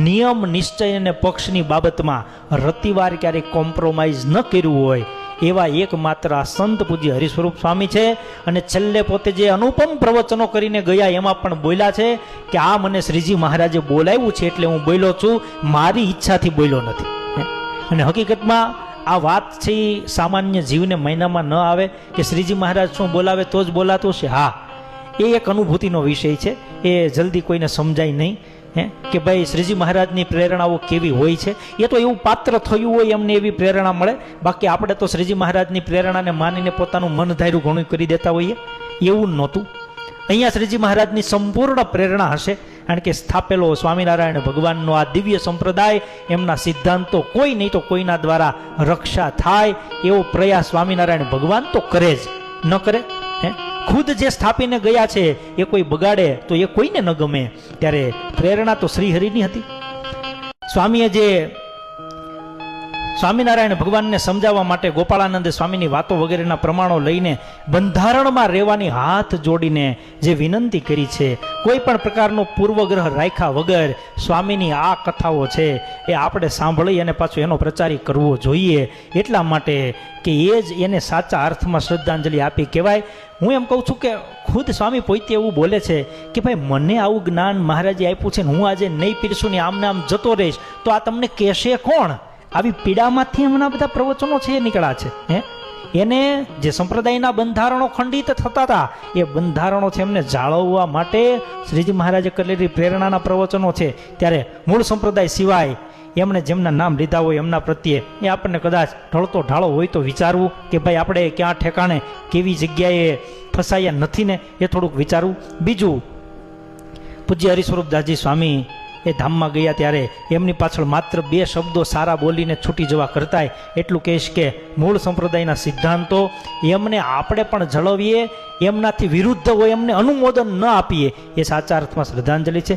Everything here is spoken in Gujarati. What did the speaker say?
નિયમ નિશ્ચય અને પક્ષની બાબતમાં રતિવાર ક્યારેય કોમ્પ્રોમાઇઝ ન કર્યું હોય એવા એકમાત્ર આ સંત પૂજ્ય હરિસ્વરૂપ સ્વામી છે. અને છેલ્લે પોતે જે અનુપમ પ્રવચનો કરીને ગયા એમાં પણ બોલ્યા છે કે આ મને શ્રીજી મહારાજે બોલાવ્યું છે એટલે હું બોલ્યો છું, મારી ઈચ્છાથી બોલ્યો નથી. અને હકીકતમાં આ વાત છે એ સામાન્ય જીવને મહિનામાં ન આવે કે શ્રીજી મહારાજ શું બોલાવે તો જ બોલાતું છે. હા, એ એક અનુભૂતિનો વિષય છે, એ જલ્દી કોઈને સમજાય નહીં કે ભાઈ શ્રીજી મહારાજની પ્રેરણાઓ કેવી હોય છે. એ તો એવું પાત્ર થયું હોય એમને એવી પ્રેરણા મળે, બાકી આપણે તો શ્રીજી મહારાજની પ્રેરણાને માનીને પોતાનું મન ધાર્યું ઘણું કરી દેતા હોઈએ, એવું નહોતું. અહીંયા શ્રીજી મહારાજની સંપૂર્ણ પ્રેરણા હશે, કારણ કે સ્થાપેલો સ્વામિનારાયણ ભગવાનનો આ દિવ્ય સંપ્રદાય, એમના સિદ્ધાંતો કોઈ નહીં તો કોઈના દ્વારા રક્ષા થાય એવો પ્રયાસ સ્વામિનારાયણ ભગવાન તો કરે જ, ન કરે? ખુદ જે સ્થાપીને ગયા છે એ કોઈ બગાડે તો એ કોઈને ન ગમે. ત્યારે પ્રેરણા તો શ્રીહરિની હતી. સ્વામીએ જે સ્વામિનારાયણ ભગવાનને સમજાવવા માટે ગોપાળાનંદ સ્વામીની વાતો વગેરેના પ્રમાણો લઈને બંધારણમાં રહેવાની હાથ જોડીને જે વિનંતી કરી છે, કોઈ પણ પ્રકારનો પૂર્વગ્રહ રાખ્યા વગર સ્વામીની આ કથાઓ છે એ આપણે સાંભળી અને પાછું એનો પ્રચાર કરવો જોઈએ. એટલા માટે કે એ જ એને સાચા અર્થમાં શ્રદ્ધાંજલિ આપી કહેવાય. હું એમ કહું છું કે ખુદ સ્વામી પોતે એવું બોલે છે કે ભાઈ મને આવું જ્ઞાન મહારાજે આપ્યું છે ને હું આજે નહીં પીરશું ને આમને આમ જતો રહીશ તો આ તમને કહેશે કોણ? આવી પીડામાંથી એમના બધા પ્રવચનો છે એ નીકળ્યા છે. એને જે સંપ્રદાયના બંધારણો ખંડિત થતા હતા એ બંધારણો છે એમને જાળવવા માટે શ્રીજી મહારાજે કરેલી પ્રેરણાના પ્રવચનો છે. ત્યારે મૂળ સંપ્રદાય સિવાય એમણે જેમના નામ લીધા હોય એમના પ્રત્યે એ આપણને કદાચ ઢળતો ઢાળો હોય તો વિચારવું કે ભાઈ આપણે ક્યાં ઠેકાણે કેવી જગ્યાએ ફસાયા નથી ને એ થોડુંક વિચારવું. બીજું, પૂજ્ય હરિસ્વરૂપદાસજી સ્વામી એ ધામમાં ગયા ત્યારે એમની પાછળ માત્ર 2 શબ્દો સારા બોલીને છૂટી જવા કરતાંય એટલું કહીશ કે મૂળ સંપ્રદાયના સિદ્ધાંતો એમને આપણે પણ જળવીએ, એમનાથી વિરુદ્ધ હોય એમને અનુમોદન ન આપીએ, એ સાચા અર્થમાં શ્રદ્ધાંજલિ છે.